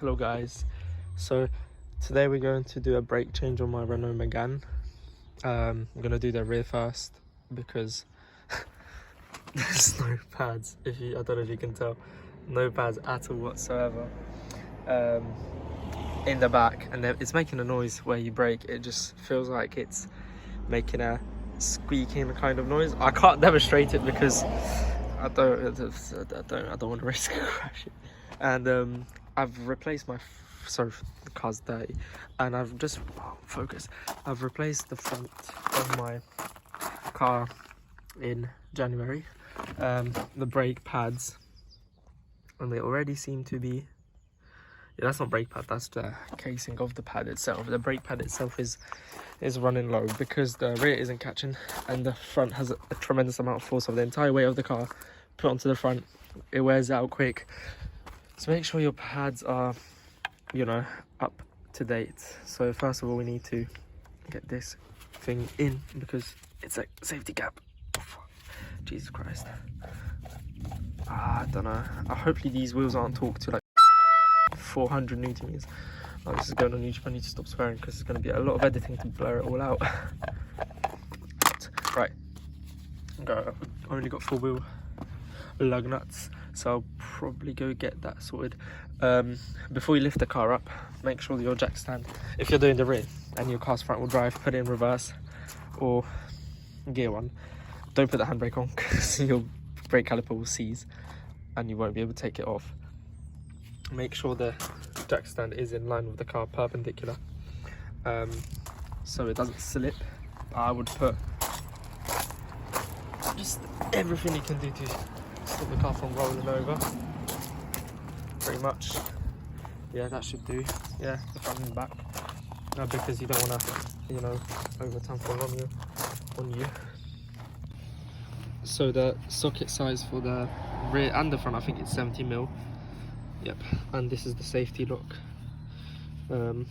Hello guys, so today we're going to do a brake change on my Renault Megane. I'm going to do the rear first because there's no pads. I don't know if you can tell, no pads at all whatsoever in the back, and it's making a noise where you brake. It just feels like it's making a squeaking kind of noise. I can't demonstrate it because I don't want to risk crashing. And I've replaced my the car's dirty, and I've just I've replaced the front of my car in January. The brake pads, and they already seem to be, yeah, that's not brake pad, that's the casing of the pad itself. The brake pad itself is running low because the rear isn't catching, and the front has a tremendous amount of force of the entire weight of the car put onto the front. It wears out quick, so make sure your pads are, you know, up to date. So first of all, we need to get this thing in because it's a safety gap. Oh, Jesus Christ. I don't know. Hopefully these wheels aren't torqued to like 400 Newton meters. Oh, this is going on YouTube. I need to stop swearing because it's going to be a lot of editing to blur it all out. Right. I've only got 4-wheel lug nuts, so I'll probably go get that sorted. Before you lift the car up, make sure that your jack stand, if you're doing the rear and your car's front wheel drive, put it in reverse or gear 1. Don't put the handbrake on because your brake caliper will seize and you won't be able to take it off. Make sure the jack stand is in line with the car, perpendicular, so it doesn't slip. I would put just everything you can do to stop the car from rolling over. Pretty much, yeah, that should do. Yeah, the front and back, because you don't want to, you know, overturn fall on you. So the socket size for the rear and the front, I think it's 70mm. Yep, and this is the safety lock. So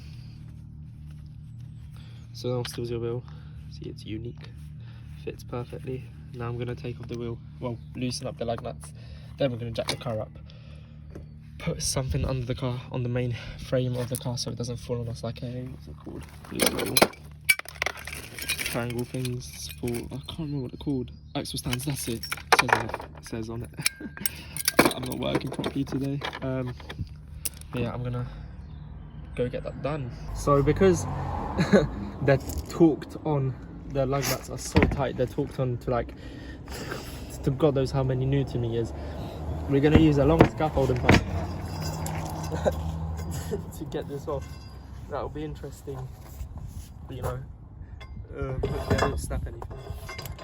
now stills your wheel. See, it's unique, fits perfectly. Now I'm going to take off the wheel, well, loosen up the lug nuts. Then we're going to jack the car up, put something under the car, on the main frame of the car, so it doesn't fall on us like a, what's it called, little triangle things for, I can't remember what they're called, axle stands. That's it, it says on it. I'm not working properly today. But yeah, I'm gonna go get that done. So because they're torqued on, the lug nuts are so tight, they're torqued on to like, to God knows how many Newton meters. We're gonna use a long scaffolding pipe to get this off. That'll be interesting, you know. Hopefully I don't snap anything.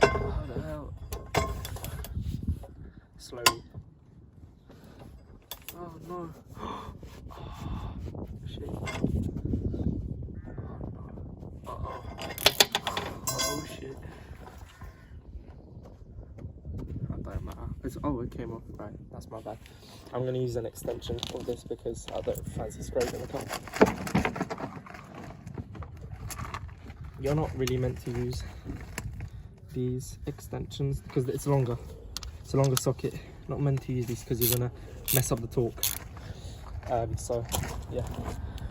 How the hell? Slowly. Oh no. Oh, shit. Oh no. Oh shit. That don't matter. It came off. Right, that's my bad. I'm going to use an extension of this because I don't fancy scraping the car. You're not really meant to use these extensions because it's longer. It's a longer socket. Not meant to use these because you're going to mess up the torque. So yeah,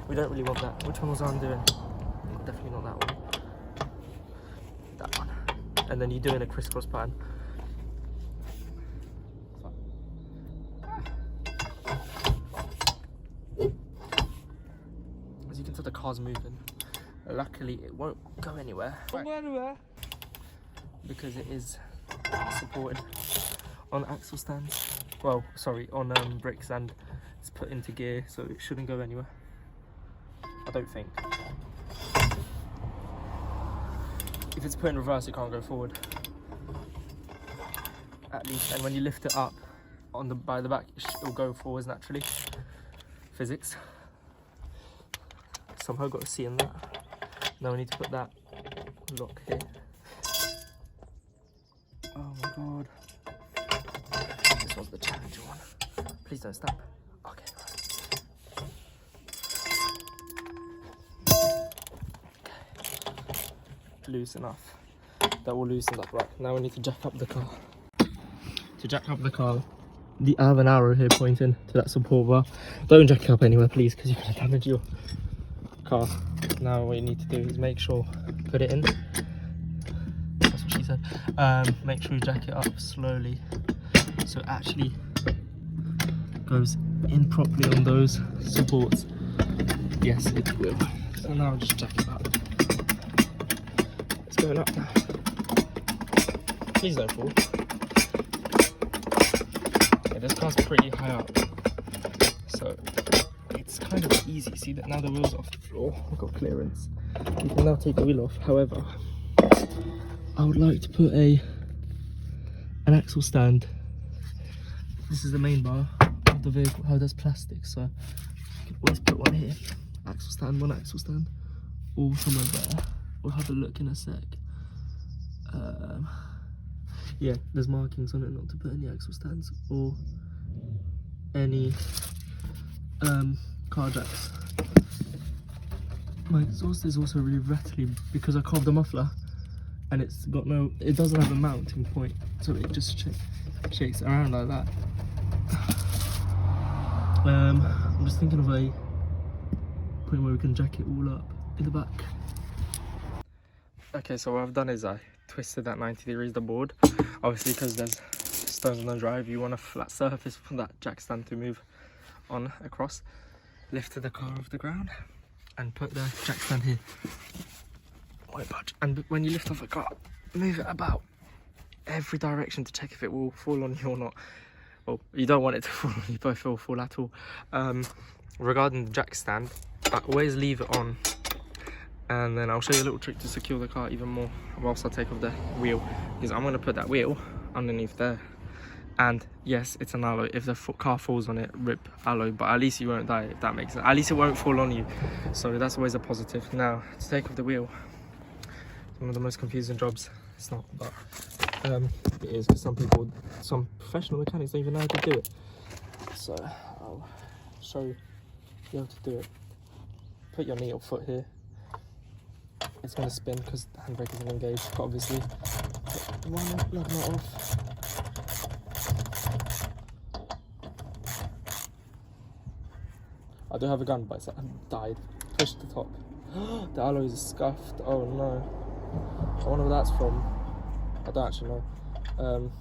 we don't really want that. Which one was I doing? Definitely not that one. That one. And then you're doing a crisscross pattern. As you can tell, the car's moving. Luckily it won't go anywhere. Right. Because it is supported on axle stands. Well, sorry, on bricks, and it's put into gear, so it shouldn't go anywhere. I don't think. If it's put in reverse, it can't go forward. At least, and when you lift it up on by the back, it'll go forwards naturally. Physics. Somehow got a C in that. Now we need to put that lock here. Oh my god. This was the challenger one. Please don't snap. Okay, right. Loose enough. That will loosen up. Right, now we need to jack up the car. To jack up the car, I have an arrow here pointing to that support bar. Don't jack it up anywhere, please, because you're going to damage your car. Now what you need to do is make sure, put it in. That's what she said. Make sure you jack it up slowly so it actually goes in properly on those supports. Yes, it will. So now I'll just jack it up. It's going up now. Please don't fall. Okay, this car's pretty high up, so it's kind of easy. See that now the wheel's off the floor. I've got clearance. You can now take the wheel off. However, I would like to put an axle stand. This is the main bar of the vehicle. How there's plastic, so you can always put one here. Axle stand, one axle stand, or somewhere there. We'll have a look in a sec. Yeah, there's markings on it not to put any axle stands or any car jacks. My exhaust is also really rattly because I carved the muffler and it doesn't have a mounting point, so it just shakes around like that. I'm just thinking of a point where we can jack it all up in the back. Okay, so what I've done is I twisted that 90 degrees the board. Obviously, because there's stones on the drive, you want a flat surface for that jack stand to move on across. Lifted the car off the ground and put the jack stand here. Won't budge. And when you lift off a car, move it about every direction to check if it will fall on you or not. Well, you don't want it to fall on you, both will fall at all. Regarding the jack stand, I always leave it on, and then I'll show you a little trick to secure the car even more whilst I take off the wheel, because I'm going to put that wheel underneath there. And yes, it's an alloy. If the car falls on it, rip alloy, but at least you won't die, if that makes sense. At least it won't fall on you, so that's always a positive. Now, to take off the wheel, one of the most confusing jobs. It's not, but it is, because some professional mechanics don't even know how to do it. So I'll show you how to do it. Put your knee or foot here. It's going to spin because the handbrake isn't engaged, but obviously put one lug nut off. I do have a gun, but it's died. Push the top. The alloy is scuffed. Oh no. I wonder where that's from. I don't actually know.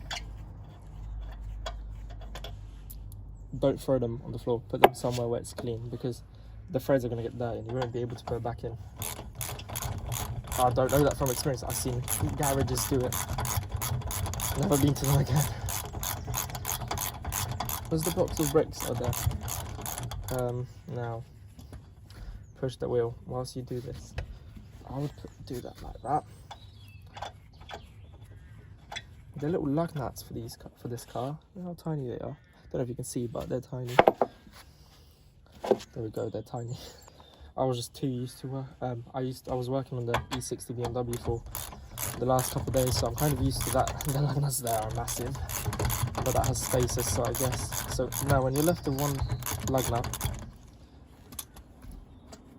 Don't throw them on the floor. Put them somewhere where it's clean, because the threads are going to get dirty and you won't be able to put it back in. I don't know that from experience. I've seen garages do it. Never been to them again. Where's the box of bricks? Oh, there. Now, push the wheel whilst you do this. I would do that like that. They're little lug nuts for this car. Look how tiny they are. Don't know if you can see, but they're tiny. There we go. They're tiny. I was just too used to I was working on the E60 BMW for the last couple of days, so I'm kind of used to that. The lug nuts there are massive, but that has spaces, so I guess. So now when you're left with one lug nut,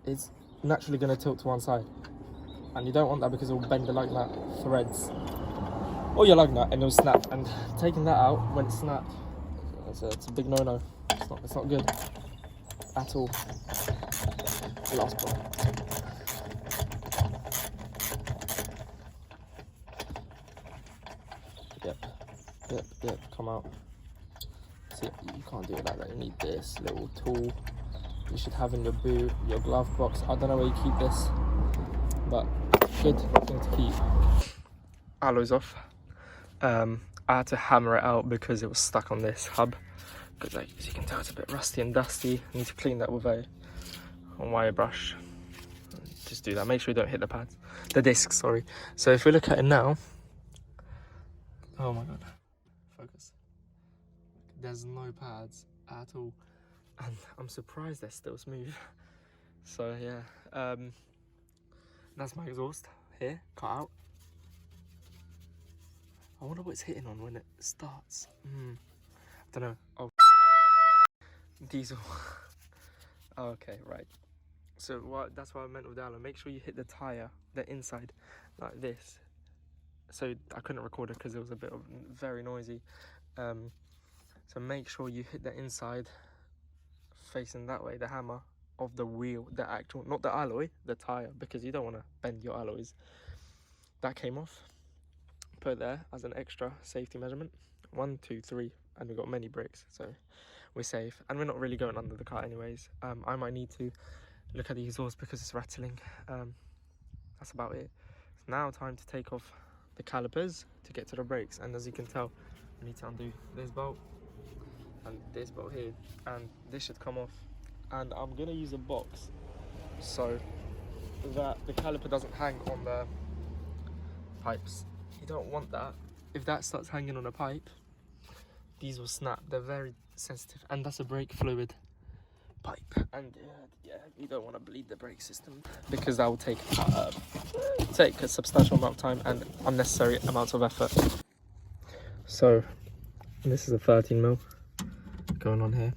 it's naturally going to tilt to one side, and you don't want that because it will bend the lug nut threads or your lug nut and it'll snap. And taking that out when it's snapped, it's a big no-no. It's not good at all. Last part. Yep, come out. See, you can't do it like that. You need this little tool you should have in your boot, your glove box. I don't know where you keep this, but good thing to keep. Alloy's off. I had to hammer it out because it was stuck on this hub, because as you can tell, it's a bit rusty and dusty. I need to clean that with a wire brush. Just do that. Make sure you don't hit the pads, the discs, sorry. So if we look at it now, oh my god, focus. There's no pads at all, and I'm surprised they're still smooth. So yeah, that's my exhaust here, cut out. I wonder what it's hitting on when it starts. I don't know. Oh, diesel. Oh, okay, right. So that's what I meant with the alloy. Make sure you hit the tyre, the inside, like this. So I couldn't record it because it was very noisy. So make sure you hit the inside facing that way, the hammer of the wheel, the actual, not the alloy, the tire, because you don't want to bend your alloys. That came off. Put it there as an extra safety measurement. 1, 2, 3, and we've got many brakes, so we're safe. And we're not really going under the car anyways. I might need to look at the exhaust because it's rattling. That's about it. It's now time to take off the calipers to get to the brakes, and as you can tell, we need to undo this bolt and this bolt here, and this should come off. And I'm gonna use a box so that the caliper doesn't hang on the pipes. You don't want that. If that starts hanging on a pipe, these will snap. They're very sensitive, and that's a brake fluid pipe, and yeah, you don't want to bleed the brake system because that will take a substantial amount of time and unnecessary amounts of effort. So this is a 13mm going on here.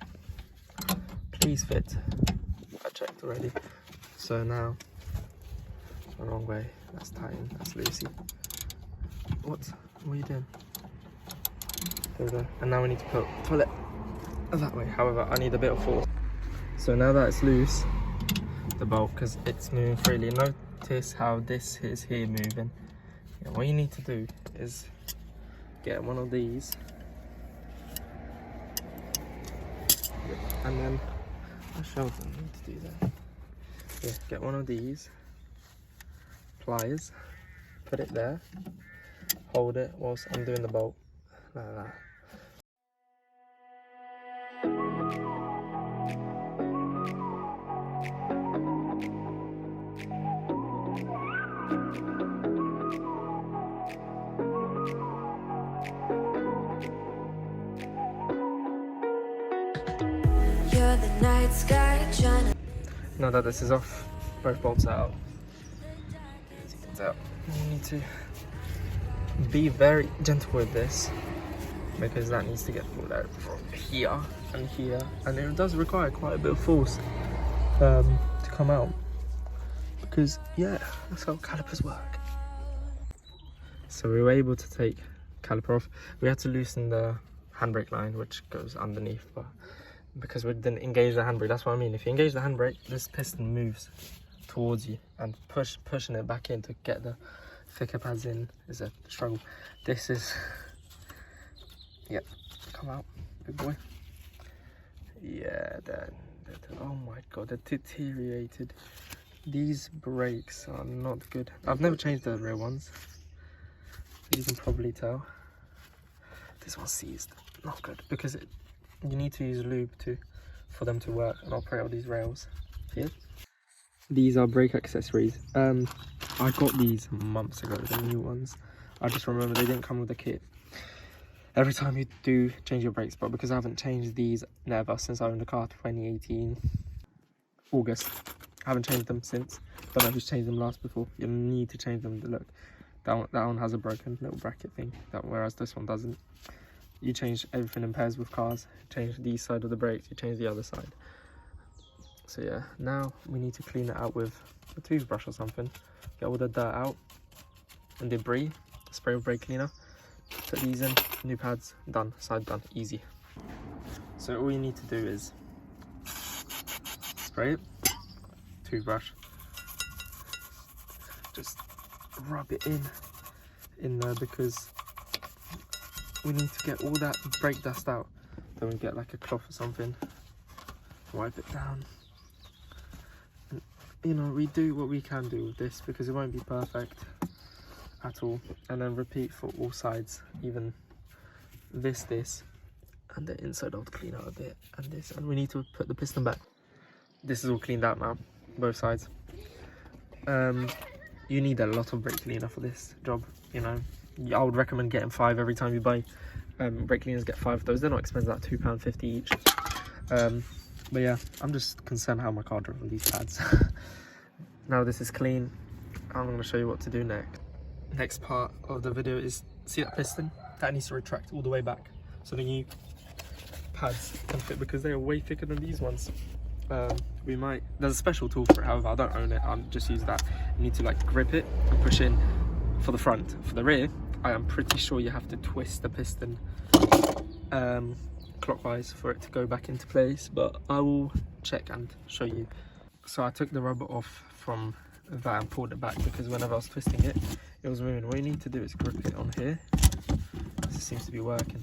Please fit. I checked already. So now the wrong way. That's tighten. That's loosey. What are you doing? There we go. And now we need to pull it that way. However, I need a bit of force. So now that it's loose, the bolt, because it's moving freely, notice how this is here moving. Yeah, what you need to do is get one of these, and then I showed them to do that. Yeah, get one of these pliers, put it there, hold it whilst I'm doing the bolt, like that. You're the night sky trying to... Now that this is off, both bolts are out. As you can tell, you need to be very gentle with this because that needs to get pulled out from here and here, and it does require quite a bit of force to come out because yeah, that's how calipers work. So we were able to take caliper off. We had to loosen the handbrake line which goes underneath, but because we didn't engage the handbrake, that's what I mean. If you engage the handbrake, this piston moves towards you, and pushing it back in to get the thicker pads in is a struggle. This is, yep, come out, big boy. Yeah, oh my god, they're deteriorated. These brakes are not good. I've never changed the rear ones, you can probably tell. This one's seized, not good, because you need to use lube for them to work and operate on these rails. Yeah. These are brake accessories. I got these months ago, the new ones. I just remember they didn't come with a kit. Every time you do change your brakes, but because I haven't changed these never since I owned the car 2018 August. I haven't changed them since. Don't know who's changed them last before. You need to change them. Look, that one has a broken little bracket thing, whereas this one doesn't. You change everything in pairs with cars. You change the side of the brakes, you change the other side. So yeah, now we need to clean it out with a toothbrush or something. Get all the dirt out and debris. Spray with brake cleaner. Put these in, new pads, done, side done, easy. So all you need to do is spray it, toothbrush, just rub it in there because we need to get all that brake dust out. Then we get like a cloth or something, wipe it down. And, you know, we do what we can do with this because it won't be perfect at all. And then repeat for all sides, even this, and the inside I'll clean out a bit, and this. And we need to put the piston back. This is all cleaned out now, both sides. You need a lot of brake cleaner for this job, you know. I would recommend getting 5 every time you buy brake cleaners. Get 5 of those. They're not expensive, like £2.50 each. But yeah, I'm just concerned how my car drove on these pads. Now this is clean, I'm going to show you what to do next. Next part of the video is, see that piston? That needs to retract all the way back so the new pads can fit because they are way thicker than these ones. There's a special tool for it, however I don't own it, I'll just use that. You need to like grip it and push in for the front. For the rear, I am pretty sure you have to twist the piston clockwise for it to go back into place, but I will check and show you. So I took the rubber off from that and pulled it back because whenever I was twisting it, it was moving. What you need to do is grip it on here. This seems to be working.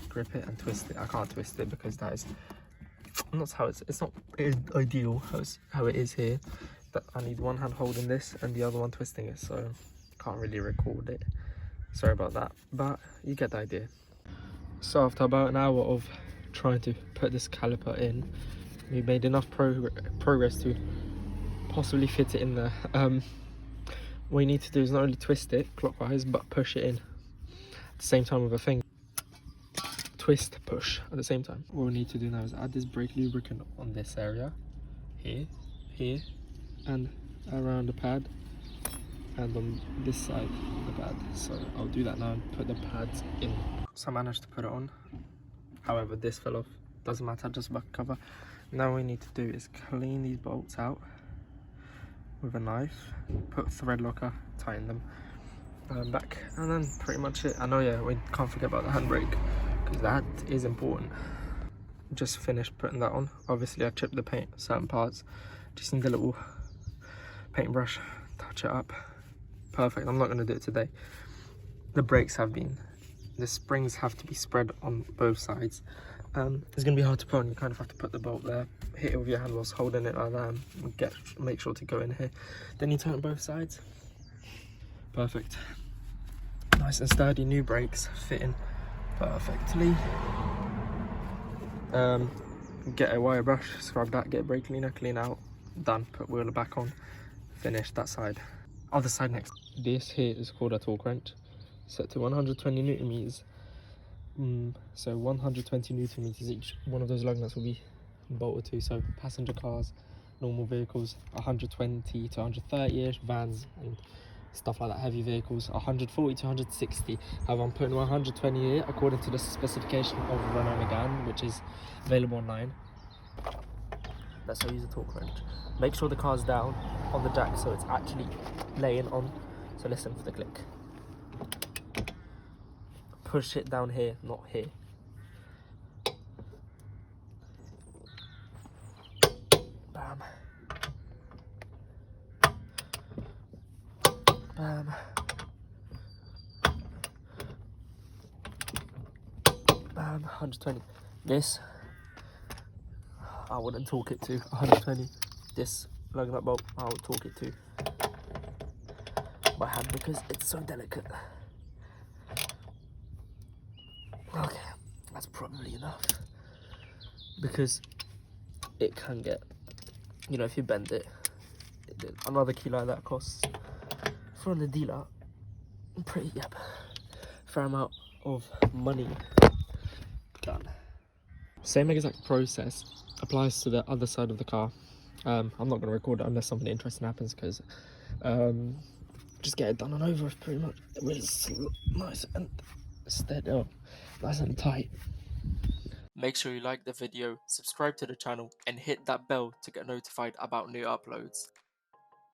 Grip it and twist it. I can't twist it because that is not how it's not ideal how it is here. That I need one hand holding this and the other one twisting it, so can't really record it. Sorry about that, but you get the idea. So after about an hour of trying to put this caliper in, we made enough progress to possibly fit it in there. What you need to do is not only twist it clockwise, but push it in at the same time with a finger. Twist, push at the same time. What we need to do now is add this brake lubricant on this area, here, and around the pad, and on this side of the pad. So I'll do that now and put the pads in. So I managed to put it on. However, this fell off. Doesn't matter, just back cover. Now what we need to do is clean these bolts out with a knife, put thread locker, tighten them back, and then pretty much it. I know, yeah, we can't forget about the handbrake because that is important. Just finished putting that on. Obviously I chipped the paint certain parts, just need a little paintbrush, touch it up. Perfect. I'm not going to do it today. The springs have to be spread on both sides. It's going to be hard to put on. You kind of have to put the bolt there, hit it with your hand whilst holding it like that, and make sure to go in here. Then you tighten both sides. Perfect. Nice and sturdy new brakes, fitting perfectly. Get a wire brush, scrub that, get a brake cleaner, clean out, done. Put wheeler back on, finish that side. Other side next. This here is called a torque wrench, set to 120 newton meters. So 120 newton meters each. One of those lug nuts will be bolted to. So passenger cars, normal vehicles, 120 to 130ish, vans and stuff like that, heavy vehicles, 140 to 160. However, I'm putting 120 here according to the specification of Renault Megane, which is available online. That's how I use a torque wrench. Make sure the car's down on the jack so it's actually laying on. So listen for the click. Push it down here, not here. Bam. Bam. Bam. 120. This, I wouldn't torque it to 120. This lug nut bolt, I would torque it to by hand because it's so delicate. Okay, that's probably enough because it can get, you know, if you bend it, another key like that costs from the dealer fair amount of money. Done. Same exact process applies to the other side of the car. I'm not going to record it unless something interesting happens because just get it done and over pretty much. It really nice and steady, nice and tight. Make sure you like the video, subscribe to the channel and hit that bell to get notified about new uploads.